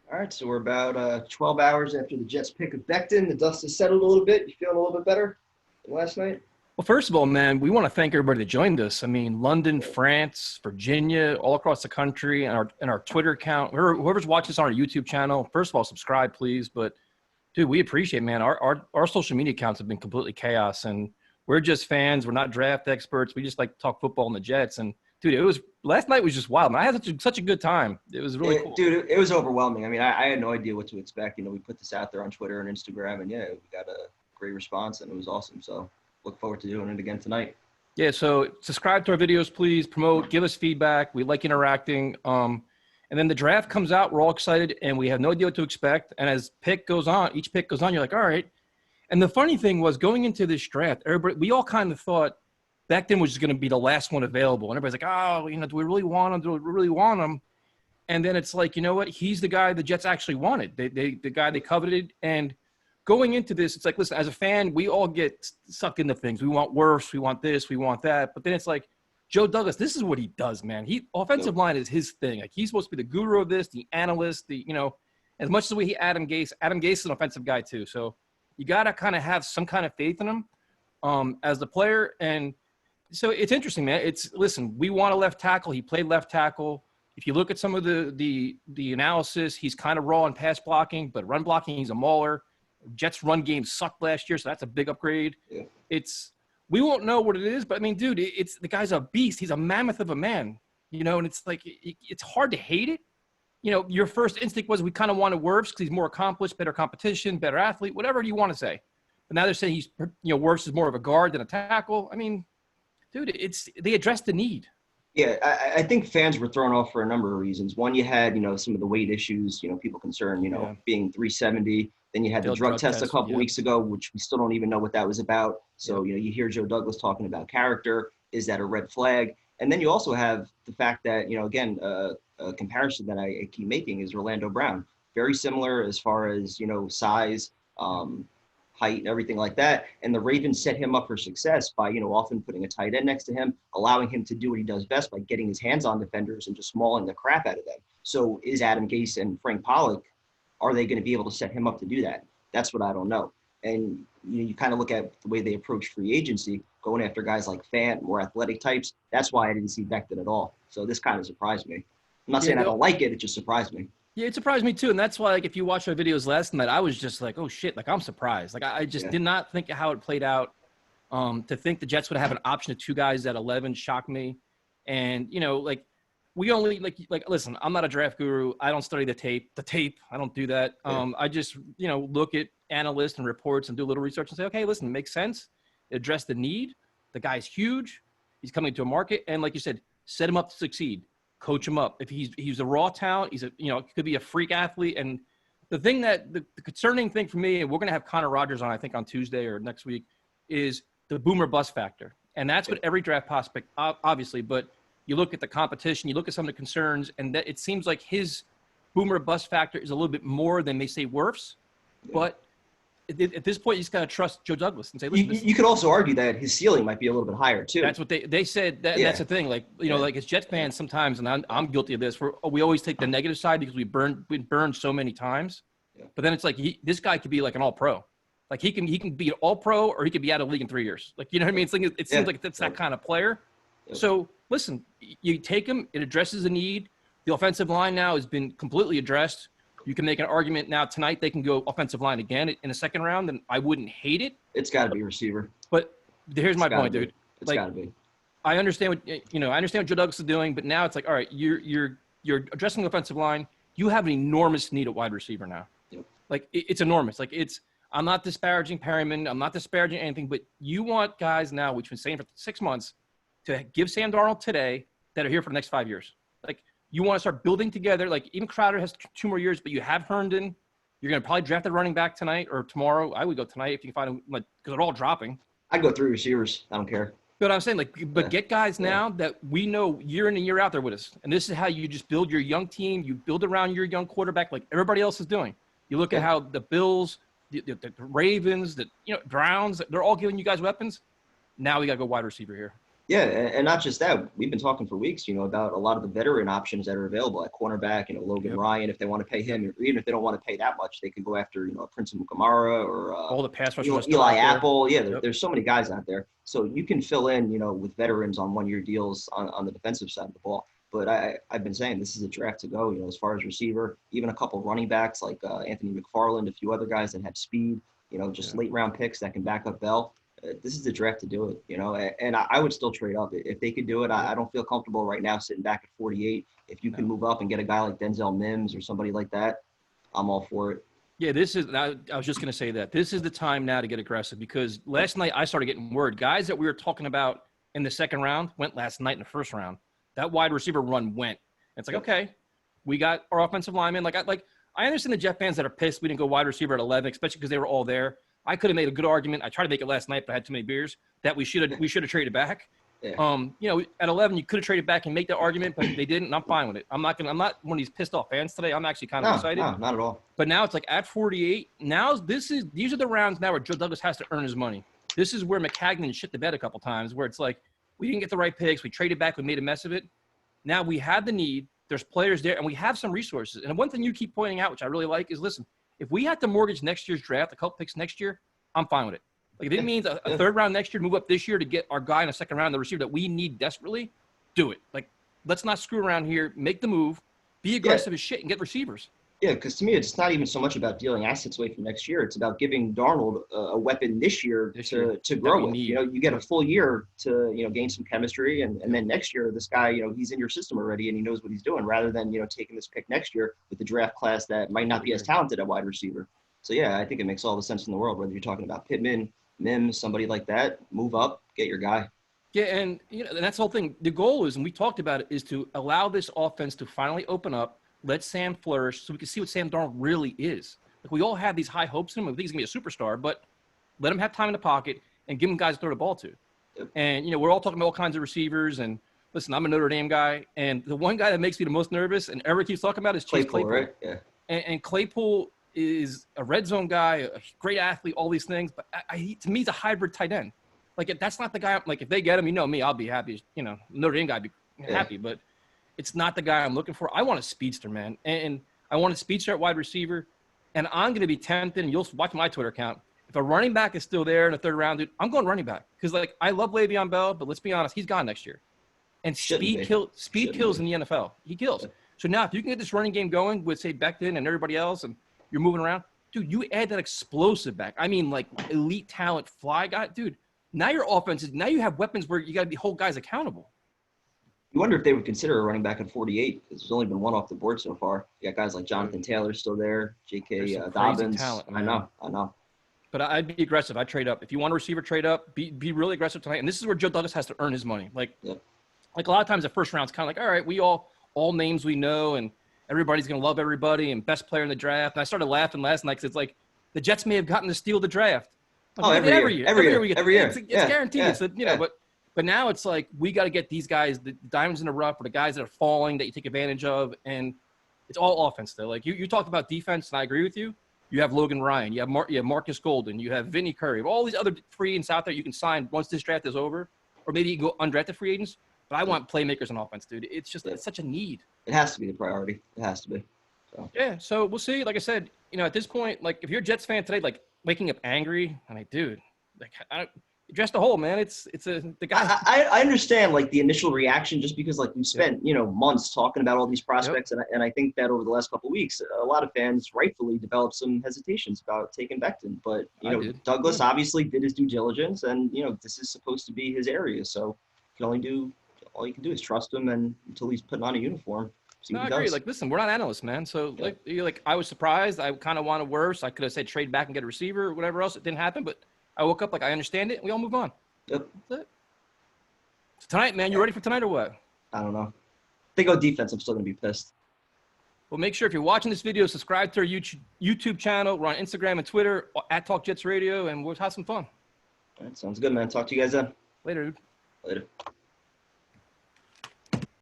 All right, so we're about 12 hours after the Jets pick of Becton. The dust has settled a little bit. You feeling a little bit better than last night? Well, first of all, man, we want to thank everybody that joined us. I mean, London, France, Virginia, all across the country, and our Twitter account. Whoever's watching us on our YouTube channel, first of all, subscribe, please. But dude, we appreciate, man. Our social media accounts have been completely chaos, and we're just fans. We're not draft experts. We just like to talk football and the Jets. And dude, it was last night was just wild. Man, I had such a good time. It was really cool. Dude, it was overwhelming. I mean, I had no idea what to expect. We put this out there on Twitter and Instagram, and yeah, we got a great response, and it was awesome. So look forward to doing it again tonight. Yeah, so subscribe to our videos, please. Promote, give us feedback. We like interacting. And then the draft comes out. We're all excited, and we have no idea what to expect. And as each pick goes on, you're like, all right. And the funny thing was, going into this draft, we all kind of thought Becton was going to be the last one available. And everybody's like, oh, do we really want him? Do we really want him? And then it's like, you know what? He's the guy the Jets actually wanted. The guy they coveted. And going into this, it's like, listen, as a fan, we all get sucked into things. We want worse. We want this. We want that. But then it's like, Joe Douglas, this is what he does, man. Offensive line is his thing. Like, he's supposed to be the guru of this, the analyst, as much as we hate Adam Gase is an offensive guy too. So you got to kind of have some kind of faith in him as the player. And so it's interesting, man. Listen, we want a left tackle. He played left tackle. If you look at some of the analysis, he's kind of raw in pass blocking, but run blocking, he's a mauler. Jets run game sucked last year, so that's a big upgrade. Yeah. We won't know what it is, but I mean, dude, the guy's a beast. He's a mammoth of a man, and it's like it's hard to hate it. Your first instinct was we kind of wanted Wirfs because he's more accomplished, better competition, better athlete, whatever you want to say. But now they're saying Wirfs is more of a guard than a tackle. I mean, dude, they addressed the need. Yeah, I think fans were thrown off for a number of reasons. One, you had, some of the weight issues, people concerned, being 370. Then you had the drug test a couple weeks ago, which we still don't even know what that was about. So, you hear Joe Douglas talking about character. Is that a red flag? And then you also have the fact that, again, a comparison that I keep making is Orlando Brown. Very similar as far as, size, height, and everything like that. And the Ravens set him up for success by, often putting a tight end next to him, allowing him to do what he does best by getting his hands on defenders and just mauling the crap out of them. So is Adam Gase and Frank Pollock, are they going to be able to set him up to do that? That's what I don't know. And you kind of look at the way they approach free agency, going after guys like Fant, more athletic types. That's why I didn't see Becton at all. So this kind of surprised me. I'm not saying I don't like it. It just surprised me. Yeah, it surprised me too. And that's why, if you watch our videos last night, I was just like, oh shit, I'm surprised. I just did not think how it played out. To think the Jets would have an option of two guys at 11 shocked me. And, we only listen, I'm not a draft guru. I don't study the tape. I don't do that. I just, look at analysts and reports and do a little research and say, okay, listen, it makes sense. Address the need. The guy's huge. He's coming to a market. And like you said, set him up to succeed. Coach him up. If he's a raw talent, could be a freak athlete. And the thing the concerning thing for me, and we're going to have Connor Rogers on, I think on Tuesday or next week, is the boomer bust factor. And that's what every draft prospect, obviously, but you look at the competition, you look at some of the concerns, and that it seems like his boomer bust factor is a little bit more than they say Wirfs. Yeah. But at this point, you just got to trust Joe Douglas and say, listen, you could also argue that his ceiling might be a little bit higher too. That's what they said. That's the thing. Like as Jets fans sometimes, and I'm guilty of this, we always take the negative side because we've burned so many times. Yeah. But then it's like this guy could be like an all-pro. Like he can be an all-pro, or he could be out of the league in 3 years. Like, you know what I mean? It seems like that's that kind of player. Yeah. So listen, you take him, it addresses a need. The offensive line now has been completely addressed. You can make an argument now tonight they can go offensive line again in the second round, and I wouldn't hate it. It's got to be receiver. But here's my point, dude. It's got to be. I understand what Joe Douglas is doing, but now it's like, all right, you're addressing the offensive line. You have an enormous need at wide receiver now. Yep. Like it's enormous. Like I'm not disparaging Perryman. I'm not disparaging anything, but you want guys now, which we've been saying for 6 months, to give Sam Darnold today that are here for the next 5 years. Like, you want to start building together. Like, even Crowder has 2 more years, but you have Herndon. You're going to probably draft a running back tonight or tomorrow. I would go tonight if you can find them, because they're all dropping. I'd go 3 receivers. I don't care. But I'm saying, get guys now that we know year in and year out there with us. And this is how you just build your young team. You build around your young quarterback like everybody else is doing. You look at how the Bills, the Ravens, the Browns, they're all giving you guys weapons. Now we got to go wide receiver here. Yeah, and not just that. We've been talking for weeks, about a lot of the veteran options that are available at cornerback, Logan Ryan, if they want to pay him, or even if they don't want to pay that much, they could go after, Prince Mukamara or all the pass rushers Eli Apple. Yeah, there's so many guys out there. So you can fill in, with veterans on one-year deals on the defensive side of the ball. But I've been saying this is a draft to go, as far as receiver, even a couple running backs like Anthony McFarland, a few other guys that have speed, just late round picks that can back up Bell. This is the draft to do it, and I would still trade up if they could do it. I don't feel comfortable right now sitting back at 48. If you can move up and get a guy like Denzel Mims or somebody like that, I'm all for it. Yeah, I was just going to say that this is the time now to get aggressive, because last night I started getting word. Guys that we were talking about in the second round went last night in the first round. That wide receiver run went. It's like, okay, we got our offensive lineman. I understand the Jet fans that are pissed we didn't go wide receiver at 11, especially because they were all there. I could have made a good argument. I tried to make it last night, but I had too many beers, that we should have traded back. Yeah. At 11, you could have traded back and make that argument, but they didn't, and I'm fine with it. I'm not one of these pissed off fans today. I'm actually kind of excited. No, not at all. But now it's like at 48. These are the rounds now where Joe Douglas has to earn his money. This is where McCagnon shit the bed a couple times, where it's like, we didn't get the right picks. We traded back. We made a mess of it. Now we have the need. There's players there, and we have some resources. And one thing you keep pointing out, which I really like, is listen, if we had to mortgage next year's draft, a couple picks next year, I'm fine with it. Like, if it means a third round next year, move up this year to get our guy in a second round, the receiver that we need desperately, do it. Like, let's not screw around here. Make the move. Be aggressive as shit and get receivers. Yeah, because to me, it's not even so much about dealing assets away from next year. It's about giving Darnold a weapon this year to grow with. You get a full year to, gain some chemistry. And then next year, this guy, he's in your system already and he knows what he's doing, rather than, taking this pick next year with the draft class that might not be as talented at wide receiver. So, yeah, I think it makes all the sense in the world, whether you're talking about Pittman, Mims, somebody like that, move up, get your guy. Yeah, and, and that's the whole thing. The goal is, and we talked about it, is to allow this offense to finally open up. Let Sam flourish so we can see what Sam Darnold really is. Like, we all have these high hopes in him. We think he's going to be a superstar, but let him have time in the pocket and give him guys to throw the ball to. Yep. And, we're all talking about all kinds of receivers. And listen, I'm a Notre Dame guy. And the one guy that makes me the most nervous and everyone keeps talking about is Chase Claypool. Right? Yeah. And Claypool is a red zone guy, a great athlete, all these things. But to me, he's a hybrid tight end. Like, if that's not the guy, like, if they get him, me, I'll be happy. Notre Dame guy would be happy. But it's not the guy I'm looking for. I want a speedster, man. And I want a speedster at wide receiver. And I'm going to be tempted, and you'll watch my Twitter account. If a running back is still there in the third round, dude, I'm going running back. Because, I love Le'Veon Bell, but let's be honest, he's gone next year. And speed kills in the NFL. He kills. Yeah. So now if you can get this running game going with, say, Becton and everybody else, and you're moving around, dude, you add that explosive back. I mean, like, elite talent, fly guy. Dude, now your offense is – now you have weapons where you got to hold guys accountable. You wonder if they would consider a running back at 48, because there's only been one off the board so far. You got guys like Jonathan Taylor still there, J.K. Dobbins. Talent, I know. But I'd be aggressive. I'd trade up. If you want a receiver, trade up. Be really aggressive tonight. And this is where Joe Douglas has to earn his money. Like a lot of times the first round's kind of like, all right, we all names we know, and everybody's going to love everybody, and best player in the draft. And I started laughing last night because it's like the Jets may have gotten to steal the draft. Like, every year. It's guaranteed. Yeah. But now it's like we got to get these guys, the diamonds in the rough, or the guys that are falling that you take advantage of, and it's all offense still. Like you talked about defense, and I agree with you. You have Logan Ryan, you have Marcus Golden, you have Vinny Curry, all these other free agents out there you can sign once this draft is over, or maybe you can go undrafted free agents. But I want playmakers on offense, dude. It's just it's such a need. It has to be the priority. It has to be. So. Yeah, so we'll see. Like I said, at this point, like if you're a Jets fan today, like waking up angry, I'm like, dude, like you dressed a hole, man. The guy. I understand like the initial reaction, just because like we spent months talking about all these prospects, and I think that over the last couple of weeks, a lot of fans rightfully developed some hesitations about taking Becton. But Douglas obviously did his due diligence, and this is supposed to be his area, so all you can do is trust him, and until he's putting on a uniform. No, I agree. Like, listen, we're not analysts, man. So, I was surprised. I kind of wanted worse. I could have said trade back and get a receiver or whatever else. It didn't happen, but I woke up like I understand it, and we all move on. Yep. That's it. So tonight, man, you ready for tonight or what? I don't know. If they go defense, I'm still going to be pissed. Well, make sure if you're watching this video, subscribe to our YouTube channel. We're on Instagram and Twitter, @TalkJetsRadio, and we'll have some fun. All right, sounds good, man. Talk to you guys then. Later, dude. Later.